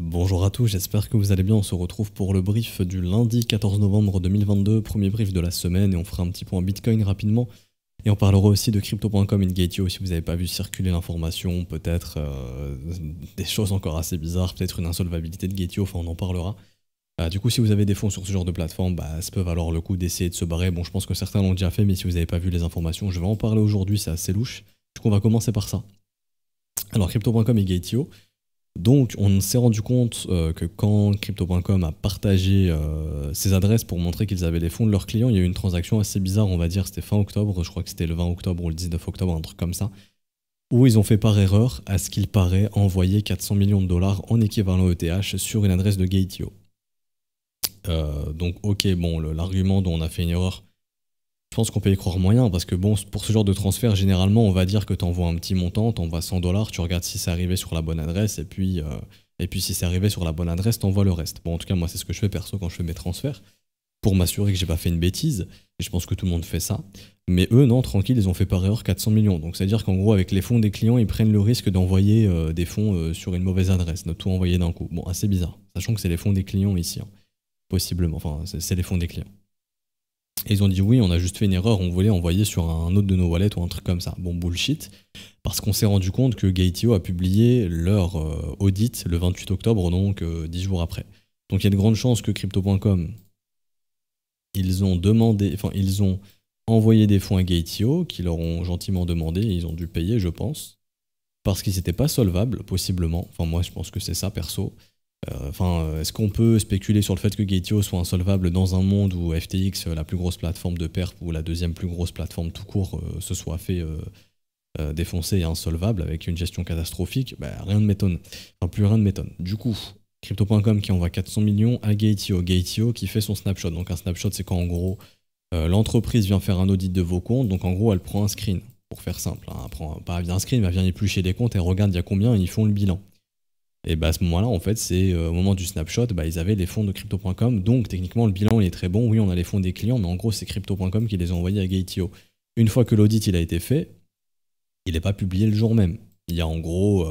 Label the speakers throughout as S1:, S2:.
S1: Bonjour à tous, j'espère que vous allez bien. On se retrouve pour le brief du lundi 14 novembre 2022, premier brief de la semaine, et on fera un petit point Bitcoin rapidement. Et on parlera aussi de crypto.com et de Gateio si vous n'avez pas vu circuler l'information, peut-être des choses encore assez bizarres, peut-être une insolvabilité de Gateio, enfin on en parlera. Du coup, si vous avez des fonds sur ce genre de plateforme, ça peut valoir le coup d'essayer de se barrer. Bon, je pense que certains l'ont déjà fait, mais si vous n'avez pas vu les informations, je vais en parler aujourd'hui, c'est assez louche. Du coup, on va commencer par ça. Alors, crypto.com et Gateio. Donc, on s'est rendu compte que quand Crypto.com a partagé ses adresses pour montrer qu'ils avaient les fonds de leurs clients, il y a eu une transaction assez bizarre, on va dire, c'était fin octobre, je crois que c'était le 20 octobre ou le 19 octobre, un truc comme ça, où ils ont fait par erreur, à ce qu'il paraît, envoyer 400 millions de dollars en équivalent ETH sur une adresse de Gateio. Donc, ok, bon, l'argument dont on a fait une erreur, je pense qu'on peut y croire moyen, parce que bon, pour ce genre de transfert, généralement, on va dire que tu envoies un petit montant, tu envoies 100 dollars, tu regardes si c'est arrivé sur la bonne adresse, et puis si c'est arrivé sur la bonne adresse, tu envoies le reste. Bon, en tout cas, moi, c'est ce que je fais perso quand je fais mes transferts, pour m'assurer que j'ai pas fait une bêtise, et je pense que tout le monde fait ça. Mais eux, non, tranquille, ils ont fait par erreur 400 millions. Donc, c'est-à-dire qu'en gros, avec les fonds des clients, ils prennent le risque d'envoyer des fonds sur une mauvaise adresse, de tout envoyer d'un coup. Bon, assez bizarre, sachant que c'est les fonds des clients ici, hein, possiblement, enfin, c'est les fonds des clients. Et ils ont dit oui, on a juste fait une erreur, on voulait envoyer sur un autre de nos wallets ou un truc comme ça. Bon, bullshit, parce qu'on s'est rendu compte que Gateio a publié leur audit le 28 octobre, donc 10 jours après. Donc il y a de grandes chances que Crypto.com, ils ont envoyé des fonds à Gateio, qui leur ont gentiment demandé, et ils ont dû payer, je pense, parce qu'ils n'étaient pas solvables, possiblement. Enfin, moi, je pense que c'est ça, perso. Est-ce qu'on peut spéculer sur le fait que Gateio soit insolvable dans un monde où FTX, la plus grosse plateforme de perf ou la deuxième plus grosse plateforme tout court, se soit fait défoncer et insolvable avec une gestion catastrophique? Rien ne m'étonne. Enfin, plus rien ne m'étonne. Du coup, Crypto.com qui envoie 400 millions à Gateio. Gateio qui fait son snapshot. Donc un snapshot, c'est quand en gros l'entreprise vient faire un audit de vos comptes. Donc en gros, elle prend un screen. Pour faire simple, hein. Elle prend pas un screen, mais elle vient éplucher les comptes et regarde il y a combien et ils font le bilan. Et à ce moment-là, en fait, c'est au moment du snapshot, ils avaient les fonds de crypto.com. Donc, techniquement, le bilan il est très bon. Oui, on a les fonds des clients, mais en gros, c'est crypto.com qui les a envoyés à Gateio. Une fois que l'audit il a été fait, il n'est pas publié le jour même. Il y a en gros,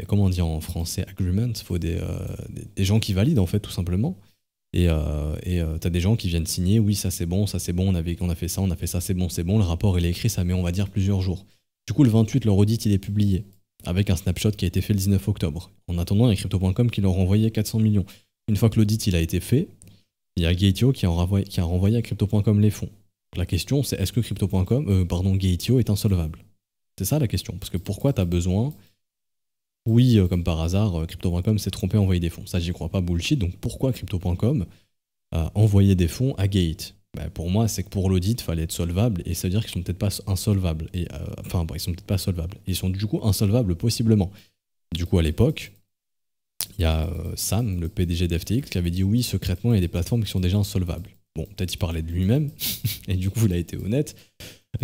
S1: comment on dit en français, agreement, faut des gens qui valident, en fait, tout simplement. Et t'as des gens qui viennent signer, oui, ça c'est bon, on a fait ça, c'est bon, le rapport il est écrit, ça met, on va dire, plusieurs jours. Du coup, le 28, leur audit il est publié avec un snapshot qui a été fait le 19 octobre. En attendant, il y a Crypto.com qui leur a renvoyé 400 millions. Une fois que l'audit il a été fait, il y a Gateio qui a renvoyé à Crypto.com les fonds. La question, c'est est-ce que Gateio est insolvable? C'est ça la question. Parce que pourquoi tu as besoin? Oui, comme par hasard, Crypto.com s'est trompé à envoyer des fonds. Ça, j'y crois pas, bullshit. Donc pourquoi Crypto.com a envoyé des fonds à Gate? Pour moi, c'est que pour l'audit, il fallait être solvable, et ça veut dire qu'ils sont peut-être pas insolvables. Ils sont peut-être pas solvables. Ils sont du coup insolvables, possiblement. Du coup, à l'époque, il y a Sam, le PDG d'FTX, qui avait dit oui, secrètement, il y a des plateformes qui sont déjà insolvables. Bon, peut-être il parlait de lui-même, et du coup, il a été honnête,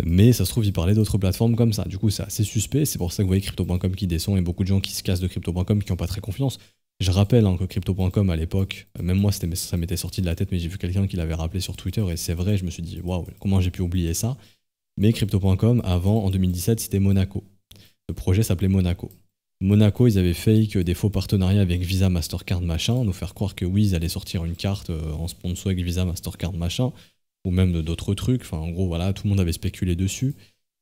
S1: mais ça se trouve, il parlait d'autres plateformes comme ça. Du coup, c'est assez suspect, c'est pour ça que vous voyez Crypto.com qui descend, et beaucoup de gens qui se cassent de Crypto.com qui n'ont pas très confiance. Je rappelle que Crypto.com à l'époque, même moi ça m'était sorti de la tête, mais j'ai vu quelqu'un qui l'avait rappelé sur Twitter, et c'est vrai, je me suis dit waouh, comment j'ai pu oublier ça? Mais Crypto.com, avant, en 2017, c'était Monaco. Le projet s'appelait Monaco. Monaco, ils avaient fake des faux partenariats avec Visa, Mastercard, machin, nous faire croire que oui, ils allaient sortir une carte en sponsor avec Visa, Mastercard, machin, ou même d'autres trucs. Enfin, en gros, voilà, tout le monde avait spéculé dessus.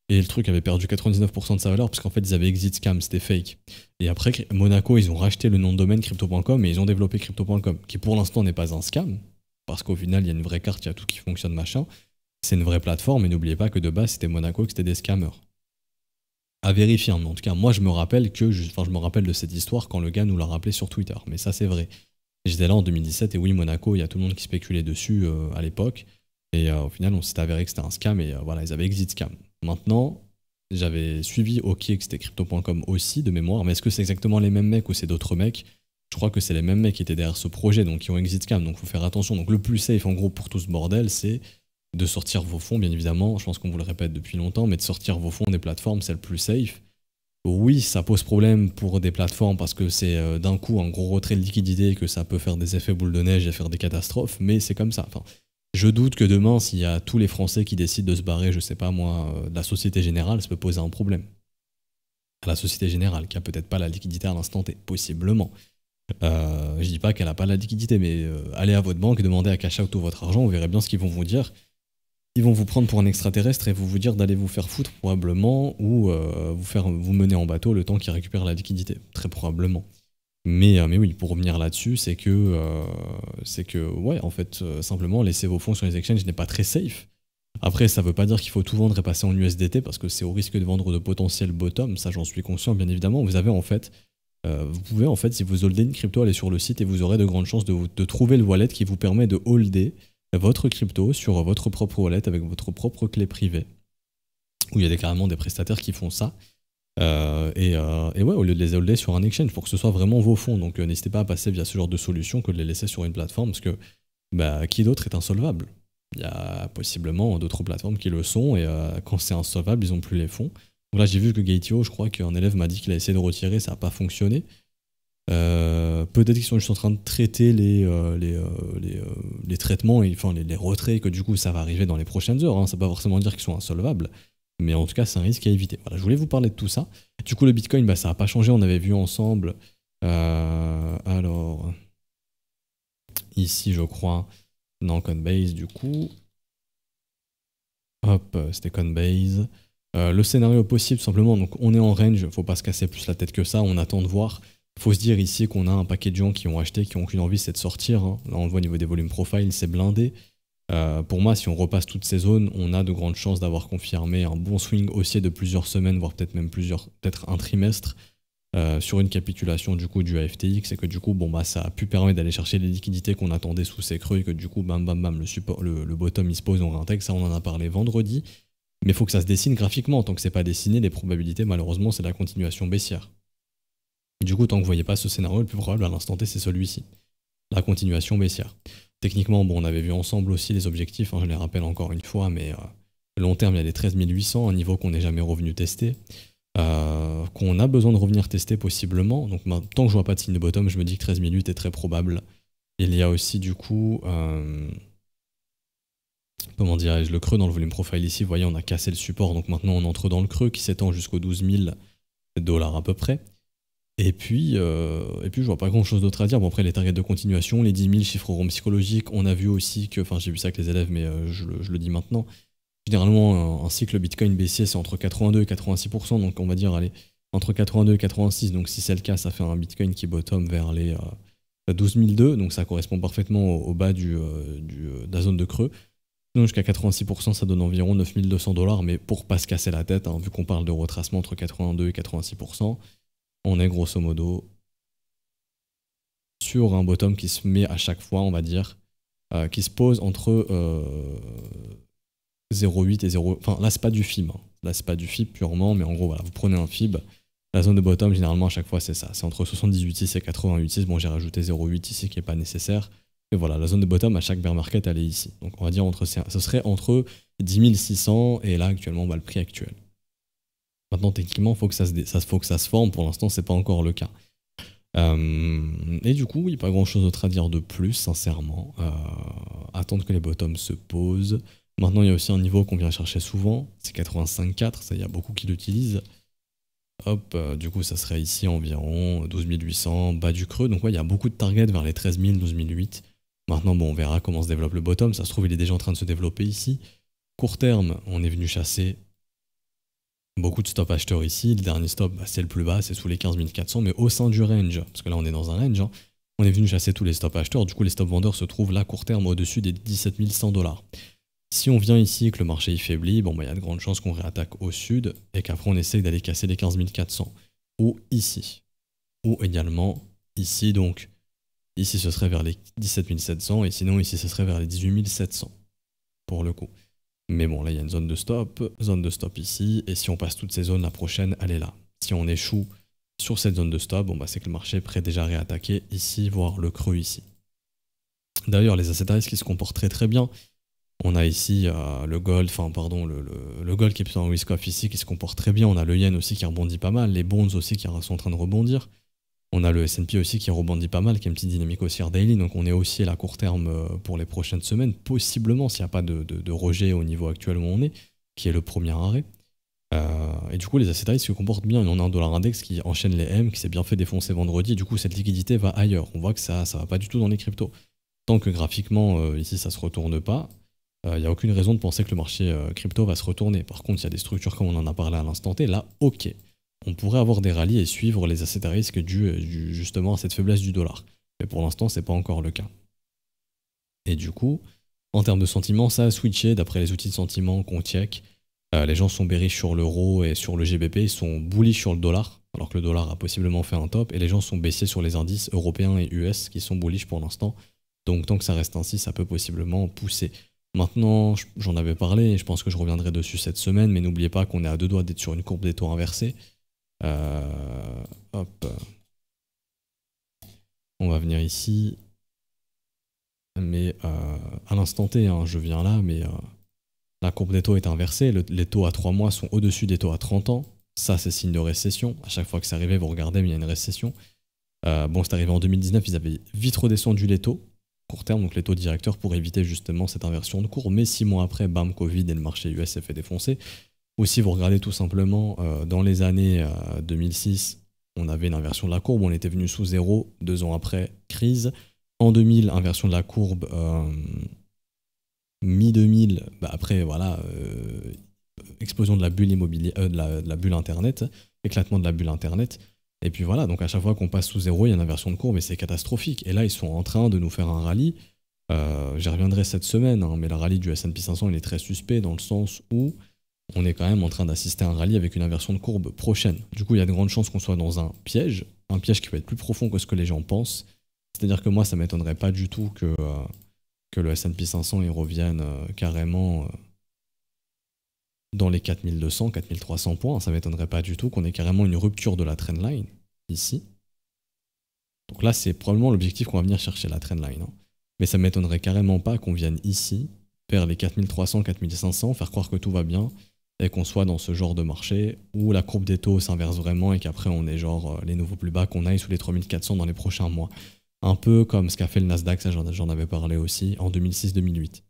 S1: Et le truc avait perdu 99% de sa valeur parce qu'en fait, ils avaient exit scam, c'était fake. Et après, Monaco, ils ont racheté le nom de domaine crypto.com et ils ont développé crypto.com, qui pour l'instant n'est pas un scam, parce qu'au final, il y a une vraie carte, il y a tout qui fonctionne, machin. C'est une vraie plateforme, et n'oubliez pas que de base, c'était Monaco, que c'était des scammers. À vérifier, hein, mais en tout cas, moi, je me rappelle de cette histoire quand le gars nous l'a rappelé sur Twitter. Mais ça, c'est vrai. J'étais là en 2017, et oui, Monaco, il y a tout le monde qui spéculait dessus à l'époque. Et au final, on s'est avéré que c'était un scam, et voilà, ils avaient exit scam. Maintenant, j'avais suivi OK que c'était crypto.com aussi de mémoire, mais est-ce que c'est exactement les mêmes mecs ou c'est d'autres mecs? Je crois que c'est les mêmes mecs qui étaient derrière ce projet, donc qui ont exit scam, donc faut faire attention. Donc le plus safe en gros pour tout ce bordel, c'est de sortir vos fonds, bien évidemment, je pense qu'on vous le répète depuis longtemps, mais de sortir vos fonds des plateformes, c'est le plus safe. Oui, ça pose problème pour des plateformes parce que c'est d'un coup un gros retrait de liquidité et que ça peut faire des effets boule de neige et faire des catastrophes, mais c'est comme ça. Enfin, je doute que demain, s'il y a tous les Français qui décident de se barrer, je sais pas moi, de la Société Générale, ça peut poser un problème. à la Société Générale, qui a peut-être pas la liquidité à l'instant T, possiblement. Je dis pas qu'elle a pas la liquidité, mais allez à votre banque et demandez à cash out tout votre argent, vous verrez bien ce qu'ils vont vous dire. Ils vont vous prendre pour un extraterrestre et vous dire d'aller vous faire foutre probablement, ou vous mener en bateau le temps qu'ils récupèrent la liquidité, très probablement. Mais oui, pour revenir là-dessus, c'est que ouais, en fait, simplement, laisser vos fonds sur les exchanges n'est pas très safe. Après, ça veut pas dire qu'il faut tout vendre et passer en USDT, parce que c'est au risque de vendre de potentiels bottom, ça j'en suis conscient, bien évidemment. Vous pouvez en fait, si vous holdez une crypto, aller sur le site et vous aurez de grandes chances de trouver le wallet qui vous permet de holder votre crypto sur votre propre wallet avec votre propre clé privée. Où il y a carrément des prestataires qui font ça. Et ouais, au lieu de les holder sur un exchange pour que ce soit vraiment vos fonds. Donc n'hésitez pas à passer via ce genre de solution que de les laisser sur une plateforme, parce que qui d'autre est insolvable? Il y a possiblement d'autres plateformes qui le sont, et quand c'est insolvable, ils n'ont plus les fonds. Donc là, j'ai vu que Gate.io, je crois qu'un élève m'a dit qu'il a essayé de retirer, ça n'a pas fonctionné. Peut-être qu'ils sont juste en train de traiter les traitements, enfin les retraits, que du coup ça va arriver dans les prochaines heures. Hein. Ça ne veut pas forcément dire qu'ils sont insolvables, mais en tout cas c'est un risque à éviter. Voilà, je voulais vous parler de tout ça. Du coup le Bitcoin, ça n'a pas changé, on avait vu ensemble. Alors, ici je crois, non, Coinbase du coup. Hop, c'était Coinbase. Le scénario possible, simplement, donc on est en range, faut pas se casser plus la tête que ça, on attend de voir. Faut se dire ici qu'on a un paquet de gens qui ont acheté, qui n'ont aucune envie, c'est de sortir. Hein. Là, on le voit au niveau des volumes profile, c'est blindé. Pour moi, si on repasse toutes ces zones, on a de grandes chances d'avoir confirmé un bon swing haussier de plusieurs semaines, voire peut-être même peut-être un trimestre, sur une capitulation du coup du AFTX, et que du coup, ça a pu permettre d'aller chercher les liquidités qu'on attendait sous ces creux, et que du coup, bam, le bottom il se pose, on réintègre. Ça, on en a parlé vendredi. Mais il faut que ça se dessine graphiquement. Tant que c'est pas dessiné, les probabilités, malheureusement, c'est la continuation baissière. Du coup, tant que vous voyez pas ce scénario, le plus probable à l'instant T, c'est celui-ci. La continuation baissière. Techniquement, on avait vu ensemble aussi les objectifs, hein, je les rappelle encore une fois, mais long terme, il y a les 13 800, un niveau qu'on n'est jamais revenu tester, qu'on a besoin de revenir tester possiblement. Donc, tant que je vois pas de signe de bottom, je me dis que 13 008 est très probable. Il y a aussi, du coup, comment dirais-je, le creux dans le volume profile ici. Vous voyez, on a cassé le support, donc maintenant on entre dans le creux qui s'étend jusqu'aux 12 000 $ à peu près. Et puis je vois pas grand chose d'autre à dire. Bon, après, les targets de continuation, les 10 000 chiffres ronds psychologiques, on a vu aussi que, enfin, j'ai vu ça avec les élèves, mais je le dis maintenant. Généralement, un cycle Bitcoin baissier, c'est entre 82 et 86%, donc on va dire, allez, entre 82 et 86. Donc si c'est le cas, ça fait un Bitcoin qui bottom vers les 12 002, donc ça correspond parfaitement au bas de la zone de creux. Donc jusqu'à 86%, ça donne environ 9 200 $, mais pour pas se casser la tête, hein, vu qu'on parle de retracement entre 82 et 86%, on est grosso modo sur un bottom qui se met à chaque fois, on va dire, qui se pose entre 0,8 et 0... Enfin, là, c'est pas du FIB. Hein. Là, c'est pas du FIB purement, mais en gros, voilà, vous prenez un FIB. La zone de bottom, généralement, à chaque fois, c'est ça. C'est entre 78,6 et 88,6. Bon, j'ai rajouté 0,8 ici qui n'est pas nécessaire. Et voilà, la zone de bottom, à chaque bear market, elle est ici. Donc, on va dire, ce serait entre 10 600 et là, actuellement, le prix actuel. Maintenant, techniquement, il faut que ça se forme. Pour l'instant, c'est pas encore le cas. Et du coup, il n'y a pas grand chose d'autre à dire de plus, sincèrement. Attendre que les bottoms se posent. Maintenant, il y a aussi un niveau qu'on vient chercher souvent, c'est 85,4, ça, il y a beaucoup qui l'utilisent. Hop, du coup, ça serait ici environ 12 800, bas du creux. Donc, ouais, il y a beaucoup de targets vers les 13 000, 12 008. Maintenant, bon, on verra comment se développe le bottom. Ça se trouve, il est déjà en train de se développer ici. Court terme, on est venu chasser beaucoup de stop acheteurs ici. Le dernier stop, c'est le plus bas, c'est sous les 15 400, mais au sein du range, parce que là, on est dans un range, hein, on est venu chasser tous les stop acheteurs. Du coup, les stop vendeurs se trouvent là, court terme, au-dessus des 17 100 $. Si on vient ici et que le marché y faiblit, bon, y a de grandes chances qu'on réattaque au sud et qu'après on essaye d'aller casser les 15 400. Ou ici. Ou également ici, donc ici ce serait vers les 17 700 et sinon ici ce serait vers les 18 700 pour le coup. Mais bon, là il y a une zone de stop ici, et si on passe toutes ces zones, la prochaine elle est là. Si on échoue sur cette zone de stop, bon, c'est que le marché est prêt déjà à réattaquer ici, voire le creux ici. D'ailleurs, les assets à risque qui se comportent très très bien. On a ici le gold, le gold qui est plutôt en risk-off ici, qui se comporte très bien. On a le yen aussi qui rebondit pas mal, les bonds aussi qui sont en train de rebondir. On a le S&P aussi qui rebondit pas mal, qui a une petite dynamique haussière daily. Donc on est aussi à court terme pour les prochaines semaines, possiblement s'il n'y a pas de rejet au niveau actuel où on est, qui est le premier arrêt. Et du coup, les asset se comportent bien. On a un dollar index qui enchaîne les M, qui s'est bien fait défoncer vendredi. Et du coup, cette liquidité va ailleurs. On voit que ça va pas du tout dans les cryptos. Tant que graphiquement, ici, ça se retourne pas, il n'y a aucune raison de penser que le marché crypto va se retourner. Par contre, il y a des structures comme on en a parlé à l'instant T. Là, ok. On pourrait avoir des rallyes et suivre les assets à risque dû justement à cette faiblesse du dollar. Mais pour l'instant, c'est pas encore le cas. Et du coup, en termes de sentiment, ça a switché d'après les outils de sentiment qu'on check. Les gens sont bearish sur l'euro et sur le GBP, ils sont bullish sur le dollar, alors que le dollar a possiblement fait un top, et les gens sont baissiers sur les indices européens et US qui sont bullish pour l'instant. Donc tant que ça reste ainsi, ça peut possiblement pousser. Maintenant, j'en avais parlé, et je pense que je reviendrai dessus cette semaine, mais n'oubliez pas qu'on est à deux doigts d'être sur une courbe des taux inversée. Hop. On va venir ici. Mais à l'instant T, hein, je viens là, mais la courbe des taux est inversée. Les taux à 3 mois sont au-dessus des taux à 30 ans. Ça, c'est signe de récession. À chaque fois que c'est arrivé, vous regardez, mais il y a une récession. Bon, c'est arrivé en 2019, ils avaient vite redescendu les taux, court terme, donc les taux directeurs pour éviter justement cette inversion de cours. Mais 6 mois après, bam, Covid et le marché US s'est fait défoncer. Ou si vous regardez tout simplement, dans les années 2006, on avait une inversion de la courbe, on était venu sous zéro. 2 ans après, crise. En 2000, inversion de la courbe. Mi-2000, bah après, voilà, explosion de la bulle immobilière, de la bulle Internet, éclatement de la bulle Internet. Et puis voilà, donc à chaque fois qu'on passe sous zéro, il y a une inversion de courbe et c'est catastrophique. Et là, ils sont en train de nous faire un rallye. J'y reviendrai cette semaine, hein, mais le rallye du S&P 500, il est très suspect dans le sens où on est quand même en train d'assister à un rallye avec une inversion de courbe prochaine. Du coup, il y a de grandes chances qu'on soit dans un piège qui va être plus profond que ce que les gens pensent. C'est-à-dire que moi, ça ne m'étonnerait pas du tout que le S&P 500 il revienne carrément dans les 4200, 4300 points. Ça ne m'étonnerait pas du tout qu'on ait carrément une rupture de la trendline ici. Donc là, c'est probablement l'objectif qu'on va venir chercher, la trendline. Hein. Mais ça ne m'étonnerait carrément pas qu'on vienne ici, vers les 4300, 4500, faire croire que tout va bien, et qu'on soit dans ce genre de marché où la courbe des taux s'inverse vraiment et qu'après on est genre les nouveaux plus bas, qu'on aille sous les 3400 dans les prochains mois. Un peu comme ce qu'a fait le Nasdaq, ça j'en avais parlé aussi, en 2006-2008.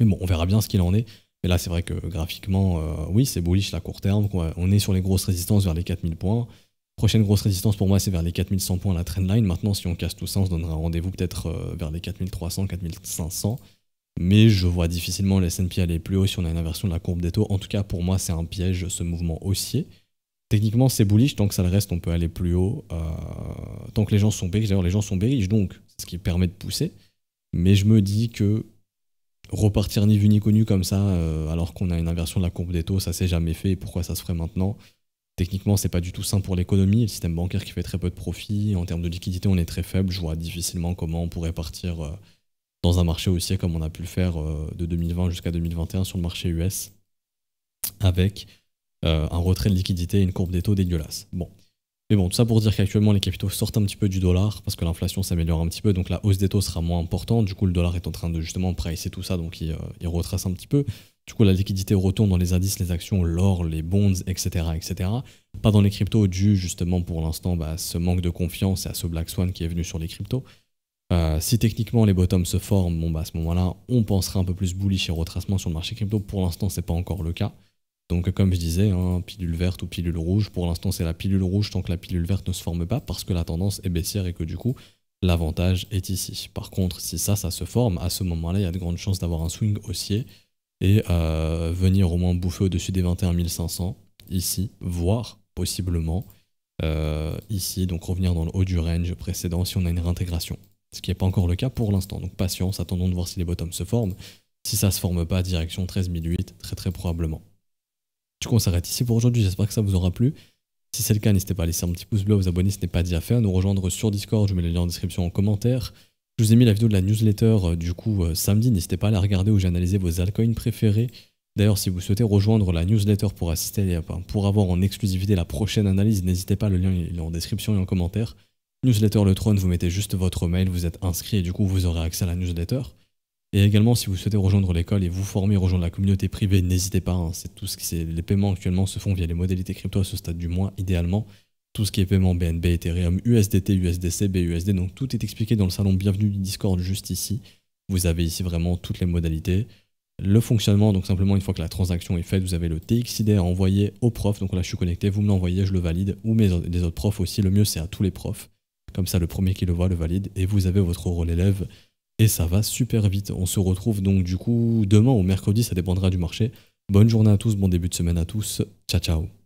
S1: Mais bon, on verra bien ce qu'il en est. Mais là, c'est vrai que graphiquement, oui, c'est bullish à court terme. On est sur les grosses résistances vers les 4000 points. Prochaine grosse résistance pour moi, c'est vers les 4100 points la trendline. Maintenant, si on casse tout ça, on se donnera rendez-vous peut-être vers les 4300, 4500. Mais je vois difficilement le S&P aller plus haut si on a une inversion de la courbe des taux. En tout cas, pour moi, c'est un piège, ce mouvement haussier. Techniquement, c'est bullish. Tant que ça le reste, on peut aller plus haut. Tant que les gens sont bearish, d'ailleurs, les gens sont bearish, donc c'est ce qui permet de pousser. Mais je me dis que repartir ni vu ni connu comme ça, alors qu'on a une inversion de la courbe des taux, ça s'est jamais fait. Et pourquoi ça se ferait maintenant? Techniquement, c'est pas du tout sain pour l'économie. Le système bancaire qui fait très peu de profit. En termes de liquidité, on est très faible. Je vois difficilement comment on pourrait partir dans un marché haussier comme on a pu le faire de 2020 jusqu'à 2021 sur le marché US, avec un retrait de liquidité et une courbe des taux dégueulasse. Bon. Mais bon, tout ça pour dire qu'actuellement les capitaux sortent un petit peu du dollar parce que l'inflation s'améliore un petit peu, donc la hausse des taux sera moins importante. Du coup, le dollar est en train de justement pricer tout ça, donc il retrace un petit peu. Du coup, la liquidité retourne dans les indices, les actions, l'or, les bonds, etc., etc. Pas dans les cryptos, dû justement pour l'instant à ce manque de confiance et à ce Black Swan qui est venu sur les cryptos. Si techniquement les bottoms se forment, bon, à ce moment-là, on pensera un peu plus bullish et retracement sur le marché crypto. Pour l'instant, c'est pas encore le cas. Donc comme je disais, hein, pilule verte ou pilule rouge, pour l'instant c'est la pilule rouge tant que la pilule verte ne se forme pas parce que la tendance est baissière et que du coup l'avantage est ici. Par contre, si ça se forme, à ce moment-là, il y a de grandes chances d'avoir un swing haussier et venir au moins bouffer au-dessus des 21 500 ici, voire possiblement ici, donc revenir dans le haut du range précédent si on a une réintégration. Ce qui n'est pas encore le cas pour l'instant. Donc patience, attendons de voir si les bottoms se forment. Si ça ne se forme pas, direction 13008, très probablement. Du coup, on s'arrête ici pour aujourd'hui. J'espère que ça vous aura plu. Si c'est le cas, n'hésitez pas à laisser un petit pouce bleu, à vous abonner si ce n'est pas déjà fait, à nous rejoindre sur Discord. Je mets les liens en description en commentaire. Je vous ai mis la vidéo de la newsletter samedi. N'hésitez pas à la regarder où j'ai analysé vos altcoins préférés. D'ailleurs, si vous souhaitez rejoindre la newsletter pour pour avoir en exclusivité la prochaine analyse, n'hésitez pas, le lien est en description et en commentaire. Newsletter Le Trône, vous mettez juste votre mail, vous êtes inscrit et du coup vous aurez accès à la newsletter. Et également, si vous souhaitez rejoindre l'école et vous former, rejoindre la communauté privée, n'hésitez pas. Hein, c'est tout ce qui les paiements actuellement se font via les modalités crypto à ce stade du mois, idéalement. Tout ce qui est paiement BNB, Ethereum, USDT, USDC, BUSD, donc tout est expliqué dans le salon Bienvenue du Discord juste ici. Vous avez ici vraiment toutes les modalités. Le fonctionnement, donc simplement une fois que la transaction est faite, vous avez le TXID à envoyer au prof. Donc là, je suis connecté, vous me l'envoyez, je le valide, ou les autres profs aussi. Le mieux, c'est à tous les profs. Comme ça, le premier qui le voit le valide, et vous avez votre rôle élève, et ça va super vite. On se retrouve donc du coup demain ou mercredi, ça dépendra du marché. Bonne journée à tous, bon début de semaine à tous. Ciao, ciao.